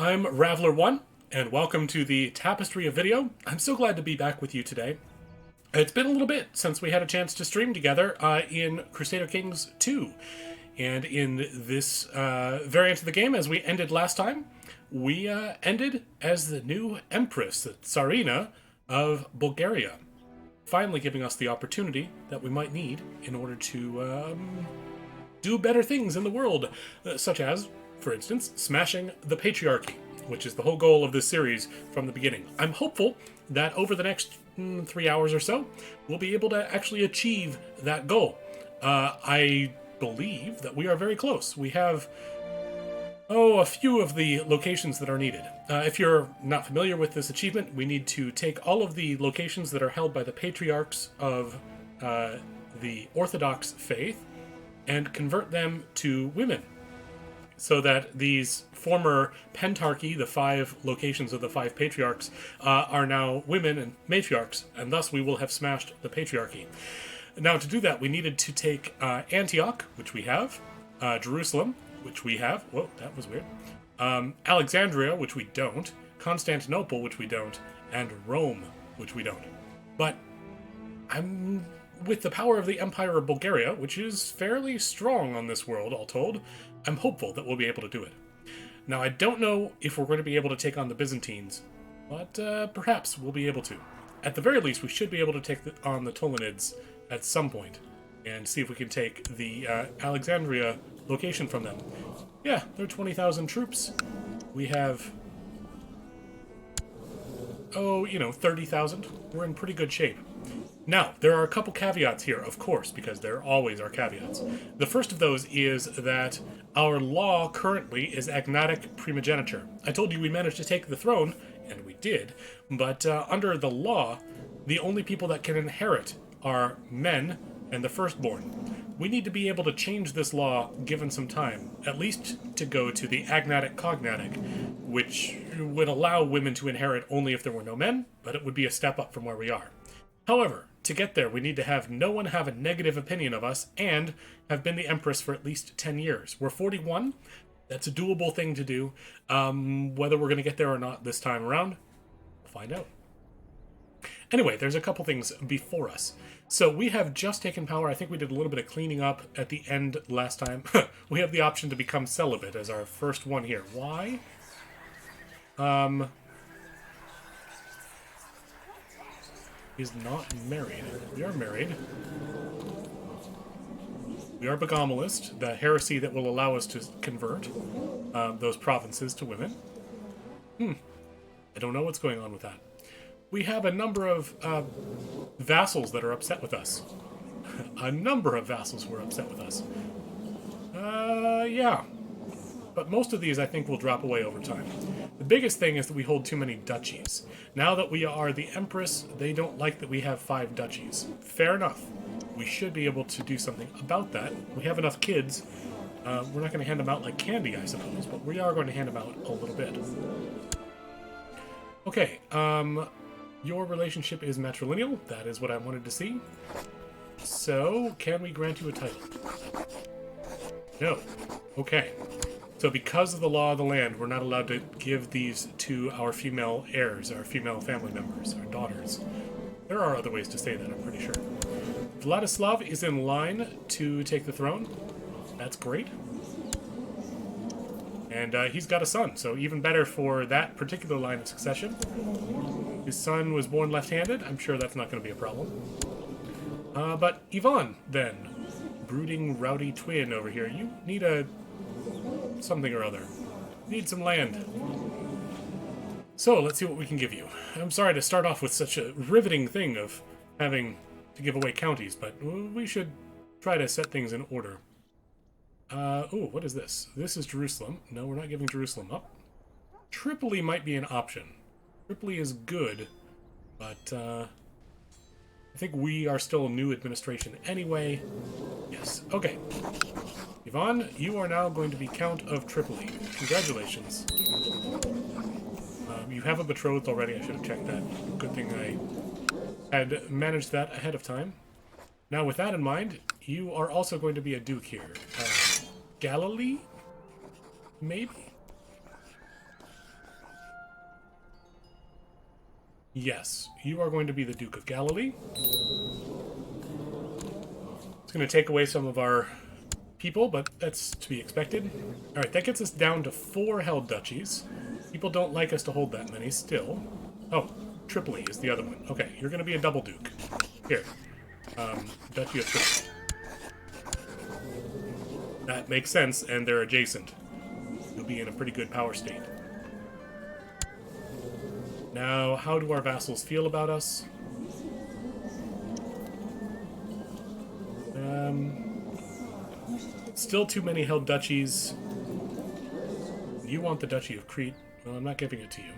I'm Raveler1, and welcome to the Tapestry of Video. I'm so glad to be back with you today. It's been a little bit since we had a chance to stream together in Crusader Kings 2. And in this variant of the game, as we ended last time, we ended as the new Empress, the Tsarina of Bulgaria. Finally giving us the opportunity that we might need in order to do better things in the world, such as, for instance, smashing the Patriarchy, which is the whole goal of this series from the beginning. I'm hopeful that over the next 3 hours or so, we'll be able to actually achieve that goal. I believe that we are very close. We have, a few of the locations that are needed. If you're not familiar with this achievement, we need to take all of the locations that are held by the patriarchs of the Orthodox faith and convert them to women, so that these former pentarchy, the 5 locations of the 5 patriarchs, are now women and matriarchs, and thus we will have smashed the patriarchy. Now, to do that, we needed to take Antioch, which we have, Jerusalem, which we have, whoa, that was weird, Alexandria, which we don't, Constantinople, which we don't, and Rome, which we don't. But I'm with the power of the Empire of Bulgaria, which is fairly strong on this world, all told, I'm hopeful that we'll be able to do it. Now, I don't know if we're going to be able to take on the Byzantines, but perhaps we'll be able to. At the very least, we should be able to take on the Ptolemaids at some point, and see if we can take the Alexandria location from them. Yeah, they're 20,000 troops. We have, 30,000. We're in pretty good shape. Now, there are a couple caveats here, of course, because there always are caveats. The first of those is that our law currently is agnatic primogeniture. I told you we managed to take the throne, and we did, but under the law, the only people that can inherit are men and the firstborn. We need to be able to change this law given some time, at least to go to the agnatic cognatic, which would allow women to inherit only if there were no men, but it would be a step up from where we are. However, to get there, we need to have no one have a negative opinion of us and have been the Empress for at least 10 years. We're 41. That's a doable thing to do. Whether we're going to get there or not this time around, we'll find out. Anyway, there's a couple things before us. So we have just taken power. I think we did a little bit of cleaning up at the end last time. We have the option to become celibate as our first one here. Why? He's not married. We are married. We are bigamolist, the heresy that will allow us to convert those provinces to women. I don't know what's going on with that. We have a number of vassals that are upset with us. A number of vassals who are upset with us. Yeah. But most of these, I think, will drop away over time. The biggest thing is that we hold too many duchies. Now that we are the Empress, they don't like that we have 5 duchies. Fair enough. We should be able to do something about that. We have enough kids. We're not going to hand them out like candy, I suppose, but we are going to hand them out a little bit. Okay, your relationship is matrilineal. That is what I wanted to see. So, can we grant you a title? No. Okay. So because of the law of the land, we're not allowed to give these to our female heirs, our female family members, our daughters. There are other ways to say that, I'm pretty sure. Vladislav is in line to take the throne. That's great. And he's got a son, so even better for that particular line of succession. His son was born left-handed. I'm sure that's not going to be a problem. But Ivan, then. Brooding, rowdy twin over here. You need a something or other. Need some land. So, let's see what we can give you. I'm sorry to start off with such a riveting thing of having to give away counties, but we should try to set things in order. What is this? This is Jerusalem. No, we're not giving Jerusalem up. Tripoli might be an option. Tripoli is good, but I think we are still a new administration anyway. Yes, okay. Yvonne, you are now going to be Count of Tripoli. Congratulations. You have a betrothed already. I should have checked that. Good thing I had managed that ahead of time. Now, with that in mind, you are also going to be a duke here. Galilee? Maybe? Yes, you are going to be the Duke of Galilee. It's going to take away some of our people, but that's to be expected. Alright, that gets us down to 4 held duchies. People don't like us to hold that many still. Oh, Tripoli is the other one. Okay, you're going to be a double duke. Here. Duchy of Tripoli. That makes sense, and they're adjacent. You'll be in a pretty good power state. Now, how do our vassals feel about us? Still too many held duchies. You want the Duchy of Crete. Well, I'm not giving it to you.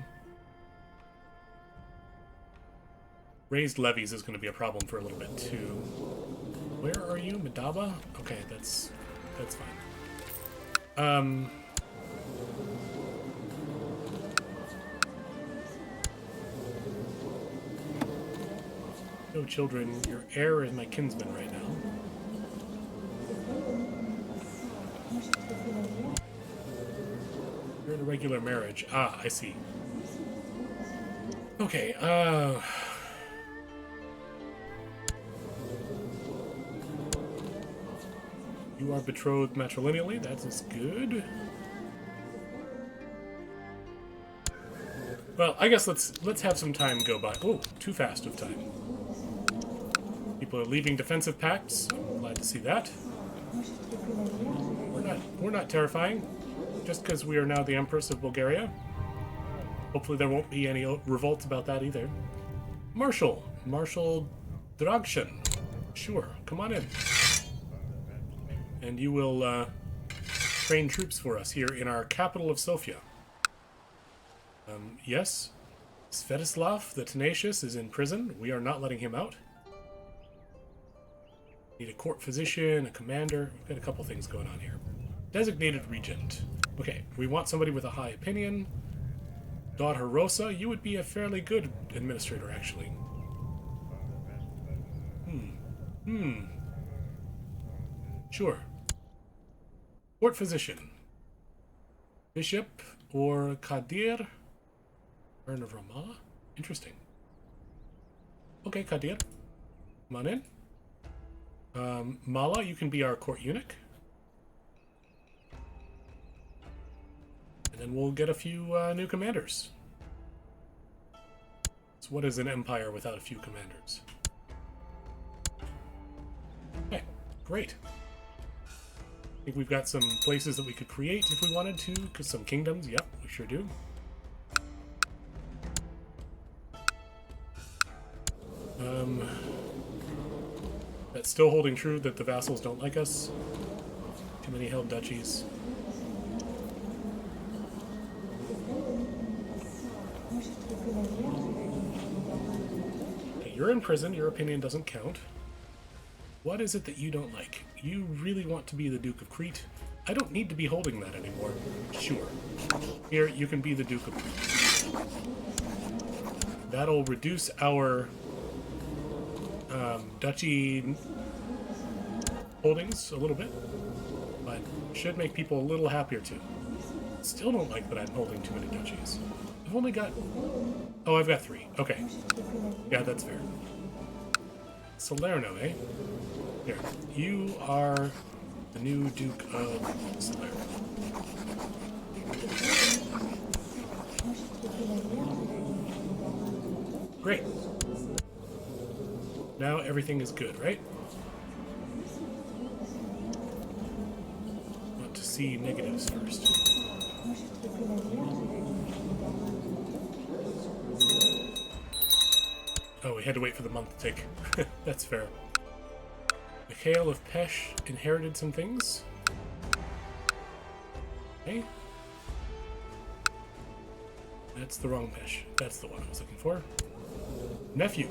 Raised levies is going to be a problem for a little bit, too. Where are you? Madaba? Okay, that's fine. No children. Your heir is my kinsman right now. You're in a regular marriage. Ah, I see. Okay, you are betrothed matrilineally. That is good. Well, I guess let's have some time go by. Oh, too fast of time. People are leaving defensive pacts. I'm glad to see that. We're not terrifying. Just because we are now the Empress of Bulgaria. Hopefully there won't be any revolts about that either. Marshal Dragshan. Sure, come on in. And you will train troops for us here in our capital of Sofia. Yes, Svetislav the Tenacious is in prison. We are not letting him out. Need a court physician, a commander. We've got a couple things going on here. Designated regent. Okay, we want somebody with a high opinion. Daughter Rosa, you would be a fairly good administrator, actually. Sure. Court physician. Bishop or Kadir? Baron of Ramallah? Interesting. Okay, Kadir. Come on in. Mala, you can be our court eunuch. And then we'll get a few new commanders. So what is an empire without a few commanders? Okay, great. I think we've got some places that we could create if we wanted to, because some kingdoms, yep, we sure do. That's still holding true that the vassals don't like us. Too many held duchies. Okay, you're in prison, your opinion doesn't count. What is it that you don't like? You really want to be the Duke of Crete? I don't need to be holding that anymore. Sure. Here, you can be the Duke of Crete. That'll reduce our duchy holdings a little bit, but should make people a little happier too. Still don't like that I'm holding too many duchies. I've only got... Oh, I've got 3. Okay. Yeah, that's fair. Salerno, eh? Here. You are the new Duke of Salerno. Great. Now everything is good, right? Want to see negatives first. Oh, we had to wait for the month to tick. That's fair. Mikhail of Pesh inherited some things. Okay. That's the wrong Pesh. That's the one I was looking for. Nephew.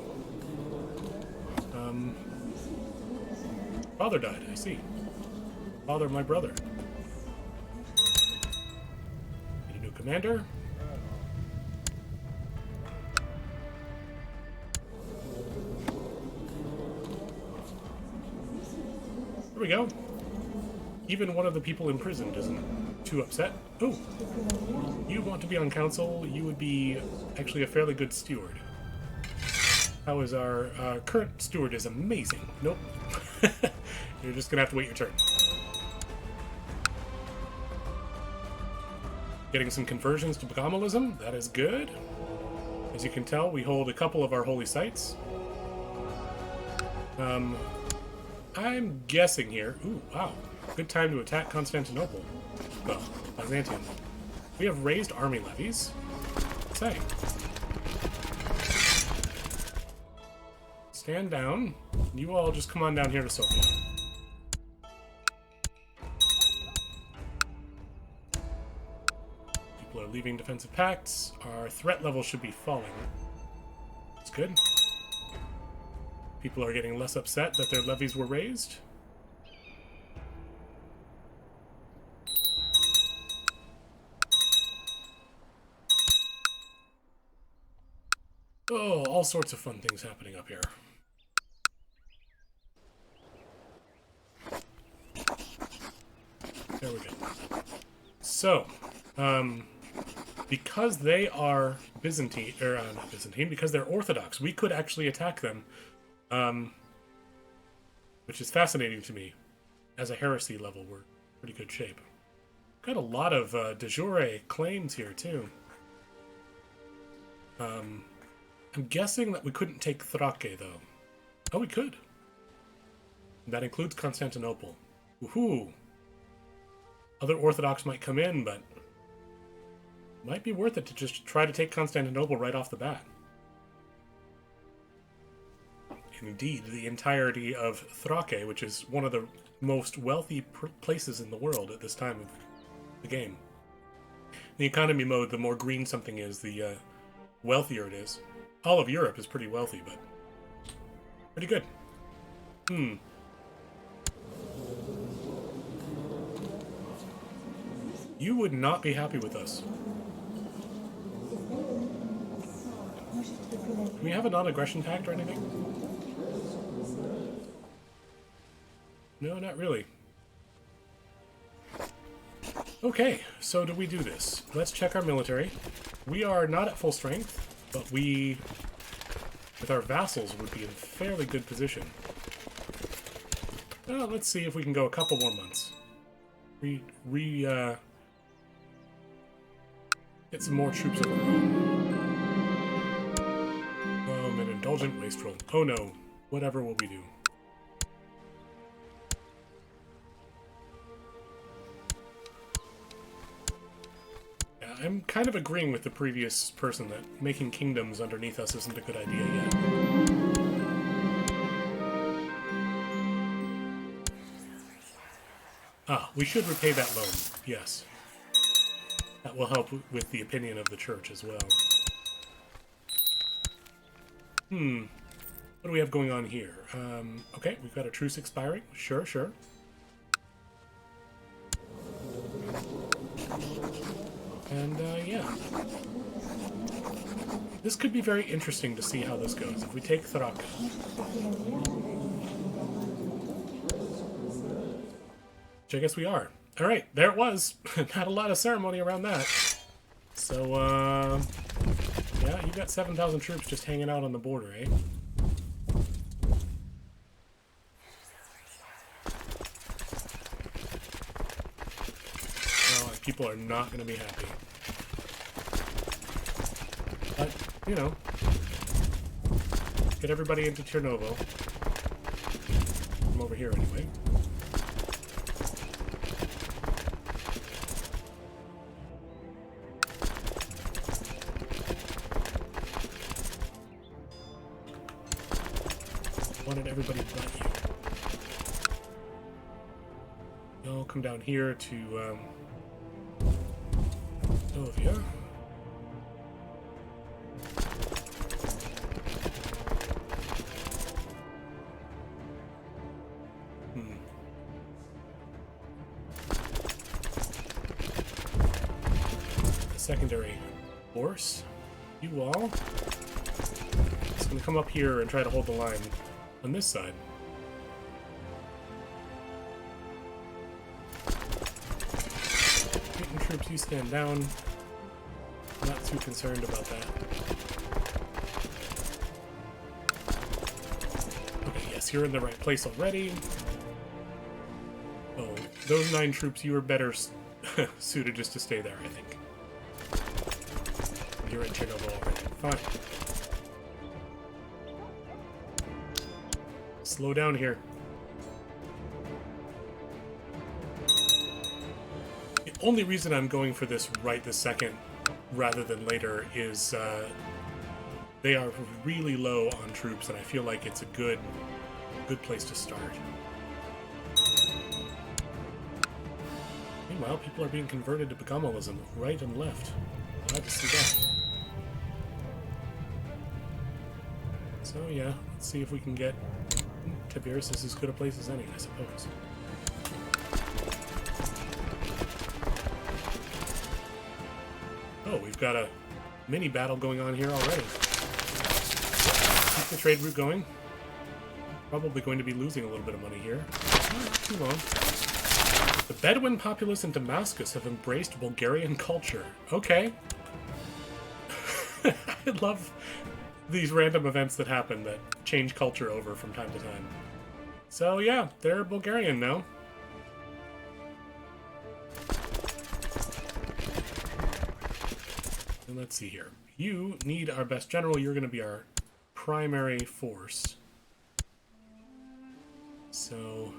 Father died, I see. Father of my brother. Need a new commander. There we go. Even one of the people imprisoned isn't too upset. Oh, you want to be on council? You would be actually a fairly good steward. How is our current steward is amazing. Nope. You're just gonna have to wait your turn. Getting some conversions to Bogomalism. That is good. As you can tell, we hold a couple of our holy sites. I'm guessing here... Ooh, wow. Good time to attack Constantinople. Well, Byzantium. We have raised army levies. Say. Stand down. You all just come on down here to Sofia. People are leaving defensive pacts. Our threat level should be falling. That's good. People are getting less upset that their levies were raised. Oh, all sorts of fun things happening up here. There we go. So, because they are Byzantine, or not Byzantine, because they're Orthodox, we could actually attack them, which is fascinating to me. As a heresy level, we're in pretty good shape. Got a lot of de jure claims here, too. I'm guessing that we couldn't take Thrace, though. Oh, we could. That includes Constantinople. Woohoo! Other Orthodox might come in, but it might be worth it to just try to take Constantinople right off the bat. Indeed, the entirety of Thrace, which is one of the most wealthy places in the world at this time of the game. In the economy mode, the more green something is, the wealthier it is. All of Europe is pretty wealthy, but pretty good. You would not be happy with us. Do we have a non-aggression pact or anything? No, not really. Okay, so do we do this? Let's check our military. We are not at full strength, but we, with our vassals, would be in fairly good position. Well, let's see if we can go a couple more months. Get some more troops of our own. An indulgent wastrel. Oh no. Whatever will we do? Yeah, I'm kind of agreeing with the previous person that making kingdoms underneath us isn't a good idea yet. Ah, we should repay that loan. Yes. That will help with the opinion of the church as well. What do we have going on here? Okay, we've got a truce expiring. Sure, sure. And, yeah. This could be very interesting to see how this goes. If we take Thrace. Which I guess we are. Alright, there it was. Not a lot of ceremony around that. So, yeah, you got 7,000 troops just hanging out on the border, eh? Well, people are not going to be happy. But, you know, get everybody into Chernovo. From over here, anyway. Wanted everybody but you. You'll come down here to Sofia. The secondary force. You all. It's gonna come up here and try to hold the line. On this side. Titan troops, you stand down. Not too concerned about that. you're in the right place already. Oh, those 9 troops, you are better suited just to stay there, I think. You're in Chernobyl already. Fine. Slow down here. The only reason I'm going for this right this second rather than later is they are really low on troops, and I feel like it's a good place to start. Meanwhile, people are being converted to Begomalism right and left. Glad to see that. So yeah, let's see if we can get Tiberius is as good a place as any, I suppose. Oh, we've got a mini battle going on here already. Keep the trade route going. Probably going to be losing a little bit of money here. Not too long. The Bedouin populace in Damascus have embraced Bulgarian culture. Okay. I love these random events that happen that change culture over from time to time. So yeah, they're Bulgarian now. And let's see here. You need our best general. You're going to be our primary force. So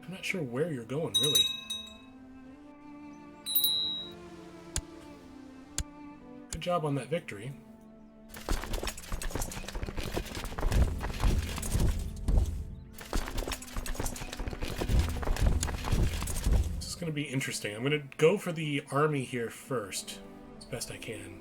I'm not sure where you're going, really. Good job on that victory. This is going to be interesting. I'm going to go for the army here first, as best I can.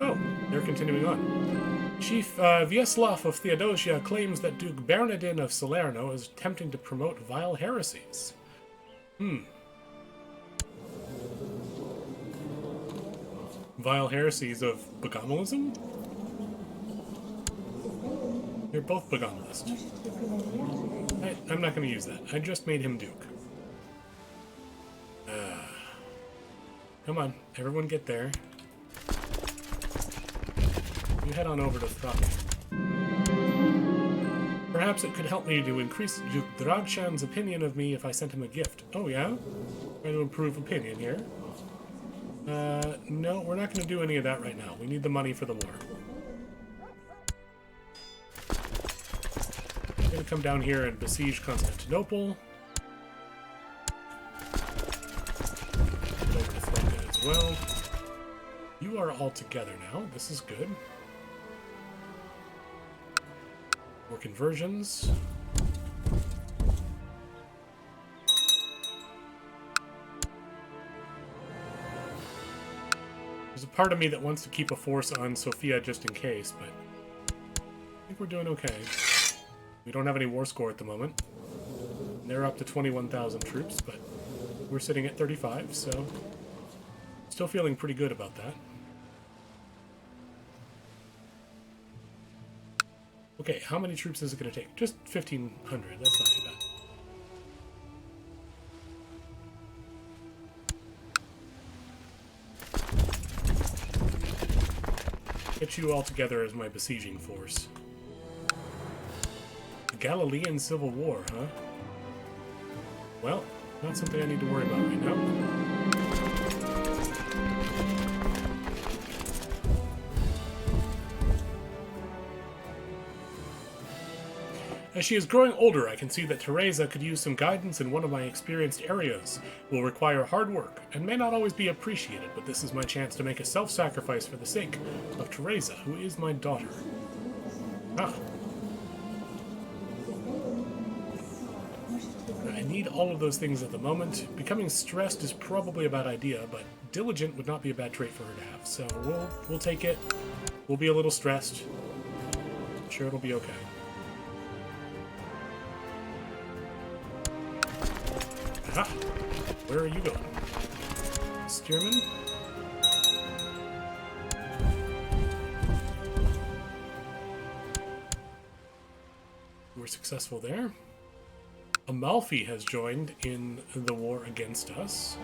Oh, they're continuing on. Chief Vyacheslav of Theodosia claims that Duke Bernardin of Salerno is attempting to promote vile heresies. Vile heresies of Begomalism? They're both Begomalist. I'm not going to use that. I just made him Duke. Come on, everyone get there. You head on over to Thracia. Perhaps it could help me to increase Duke Dragshan's opinion of me if I sent him a gift. Oh, yeah? Try to improve opinion here. No, we're not going to do any of that right now. We need the money for the war. I'm going to come down here and besiege Constantinople. Go to Thracia as well. You are all together now. This is good. More conversions. There's a part of me that wants to keep a force on Sofia just in case, but I think we're doing okay. We don't have any war score at the moment. They're up to 21,000 troops, but we're sitting at 35, so still feeling pretty good about that. Okay, how many troops is it going to take? Just 1,500. That's not too bad. Get you all together as my besieging force. The Galilean Civil War, huh? Well, not something I need to worry about right now. As she is growing older, I can see that Teresa could use some guidance in one of my experienced areas. Will require hard work, and may not always be appreciated, but this is my chance to make a self-sacrifice for the sake of Teresa, who is my daughter. Ah. I need all of those things at the moment. Becoming stressed is probably a bad idea, but diligent would not be a bad trait for her to have. So we'll take it. We'll be a little stressed. I'm sure it'll be okay. Aha! Where are you going? Steerman? We're successful there. Amalfi has joined in the war against us.